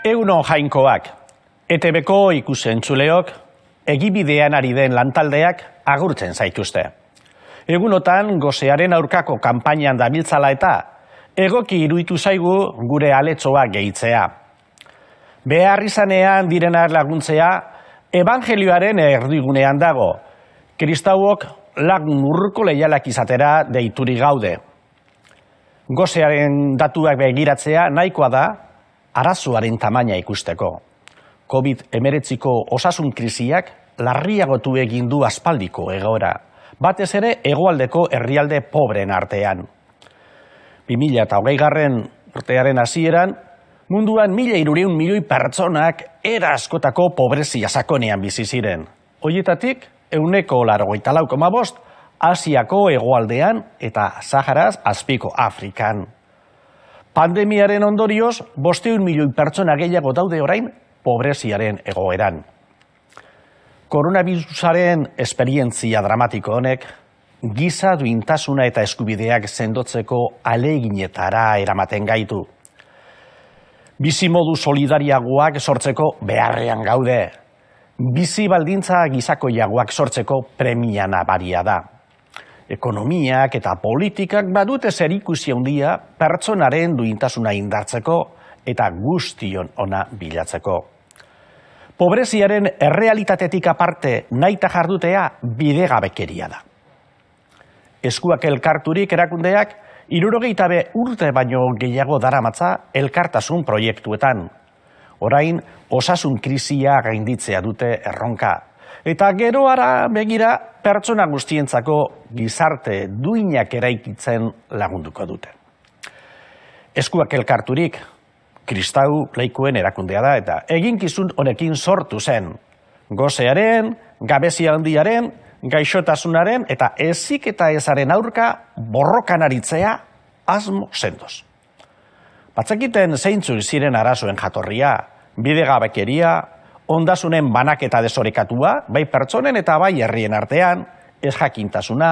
Egunon jainkoak, ETB-ko ikusentzuleok, egibidean ari den lantaldeak agurtzen zaituzte. Egunotan gosearen aurkako kanpainan dabiltzala eta egoki iruditu zaigu gure aletxoa gehitzea. Behar izanean direnak laguntzea, evangelioaren erdigunean dago. Kristauok lagun urruko leialak izatera deituri gaude. Gosearen datuak begiratzea nahikoa da, arazoaren tamaina ikusteko. COVID-19ko osasun krisiak larriagotu egin du aspaldiko egoera, batez ere hegoaldeko herrialde pobreen artean. 2020 urtearen hasieran, munduan 1.300 milioi pertsonak era askotako pobrezia sakonean bizi ziren. Hoietatik, 94,5% Asiako hegoaldean eta Saharaz azpiko Afrikan. Pandemiaren ondorioz, 500 milioi pertsona gehiago daude orain pobreziaren egoeran. Koronavirusaren esperientzia dramatiko honek, giza duintasuna eta eskubideak sendotzeko ahaleginetara eramaten gaitu. Bizimodu solidariagoak sortzeko beharrean gaude. Bizi baldintza gizakoiagoak sortzeko premia nabaria da. Ekonomiak eta politikak badute zerikusi handia pertsonaren duintasuna indartzeko eta guztion ona bilatzeko. Pobreziaren errealitatetik aparte nahita jardutea bidegabekeria da. Eskuak elkarturik erakundeak 60 urte baino gehiago daramatza elkartasun proiektuetan. Orain osasun krisia gainditzea dute erronka. Eta geroara begira pertsona guztientzako gizarte duinak eraikitzen lagunduko dute. Eskuak elkarturik, kristau laikoen erakundea da eta eginkizun honekin sortu zen. Gosearen, gabezia handiaren, gaixotasunaren eta heziketa ezaren aurka borrokan aritzea asmo sendoz. Batzekiten zeintzuk ziren arazoen jatorria, bidegabekeria, ondasunen banaketa desorekatua, bai pertsonen eta bai herrien artean, ezjakintasuna,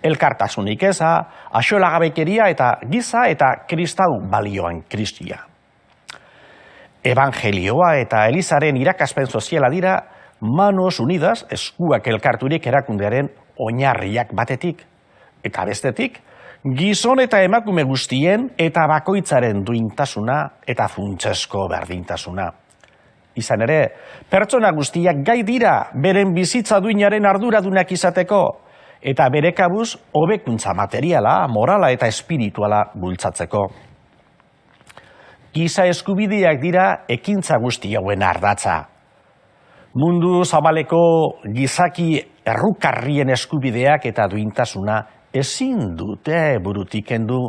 elkartasunik eza, axolagabekeria eta giza eta kristau balioan kristia. Evangelioa eta Elizaren irakaspen soziala dira Manos Unidas, eskuak elkarturik erakundearen oinarriak batetik. Eta bestetik, gizon eta emakume guztien eta bakoitzaren duintasuna eta funtsesko berdintasuna. Izan ere, pertsona guztiak gai dira beren bizitza duinaren arduradunak izateko eta bere kabuz hobekuntza materiala, morala eta espirituala bultzatzeko. Giza eskubideak dira ekintza guzti hauen ardatza. Mundu zabaleko gizaki errukarrien eskubideak eta duintasuna ezin dute burutik kendu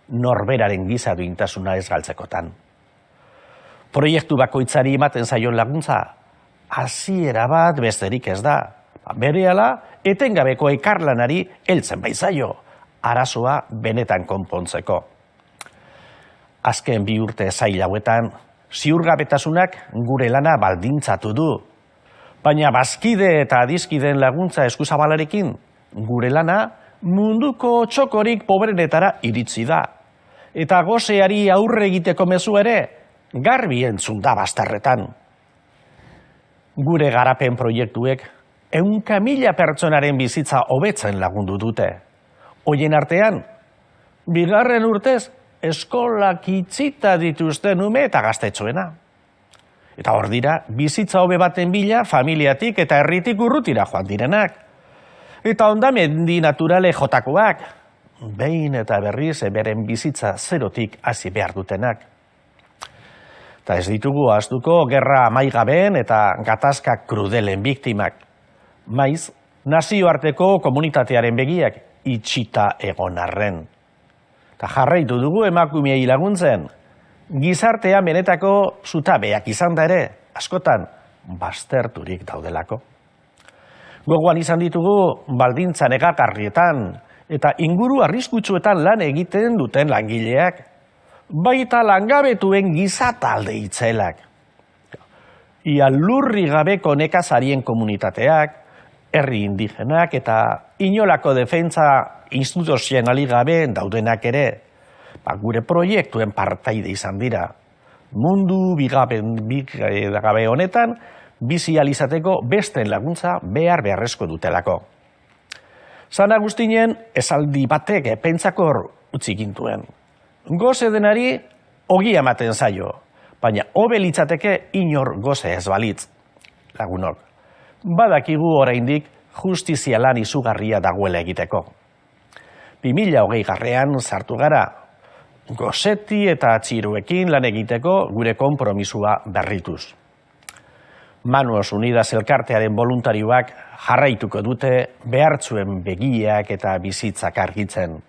norberaren giza duintasuna ez galtzekotan. Proiektu bakoitzari ematen zaion laguntza, hasiera bat besterik ez da. Berehala, etengabeko ekarlanari heltzen baitzaio, arazoa benetan konpontzeko. Azken 2 urte zail hauetan, ziurgabetasunak gure lana baldintzatu du. Baina bazkide eta adizkideen laguntza eskuzabalarekin, gure lana munduko txokorik pobrenetara iritsi da. Eta goseari aurre egiteko mezu ere, garbi entzun da bazterretan. Gure garapen proiektuek 100.000 pertsonaren bizitza hobetzen lagundu dute. Hoien artean, 2. urtez eskolak itxita dituzten ume eta gaztetxoena. Eta hor dira, bizitza hobe baten bila familiatik eta herritik urrutira joan direnak. Eta hondamendi naturale jotakoak, behin eta berriz beren bizitza zerotik hasi behar dutenak. Eta ez ditugu ahaztuko gerra amaigabeen eta gatazka krudelen biktimak. Maiz, nazioarteko komunitatearen begiak itxita egon arren. Eta jarraitu dugu emakumeei laguntzen, gizartea benetako zutabeak izan da ere, askotan bazterturik daudelako. Gogoan izan ditugu baldintza negakarrietan eta inguru arriskutsuetan lan egiten duten langileak, baita langabetuen gizatalde itzelak. Ia lurri gabeko nekazarien komunitateak, herri indigenak eta inolako defentsa instituzionalik gabe daudenak ere, gure proiektuen partaide izan dira. mundu bigabe honetan bizi ahal izateko besteen laguntza beharrezko dutelako. San Agustinen esaldi batek pentsakor utzi gintuen. Goze denari ogia ematen zaio, baina hobe litzateke inor goze ez balitz. Lagunok, badakigu oraindik justizia lan izugarria dagoela egiteko. 2020 sartu gara, gozeti eta txiruekin lan egiteko gure konpromisua berrituz. Manos Unidas elkartearen voluntarioak jarraituko dute behartzuen begiak eta bizitzak argitzen.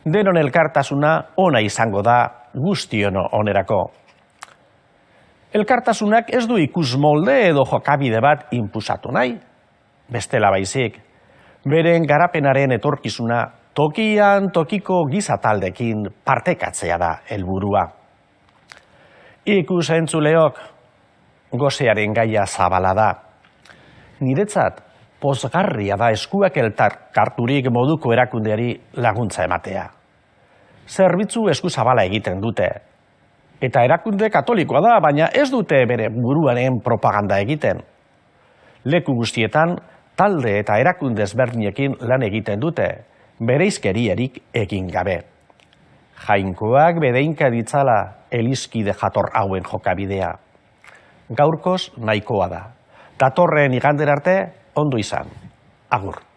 Denon elkartasuna ona izango da guztion onerako. Elkartasunak ez du ikus molde edo jokabide bat inpusatu nahi. Bestela baizik, beren garapenaren etorkizuna tokian tokiko gizataldekin partekatzea da helburua. Ikus entzuleok, gozearen gaia zabala da. Niretzat, pozgarria da eskuak elkarturik moduko erakundeari laguntza ematea. Zerbitzu esku zabala egiten dute. Eta erakunde katolikoa da, baina ez dute bere buruaren propaganda egiten. Leku guztietan, talde eta erakunde ezberdinekin lan egiten dute, bereizkerierik egin gabe. Jainkoak bedeinka ditzala elizkide jator hauen jokabidea. Gaurkoz nahikoa da. Datorren igandera arte, ondo izan. Agur.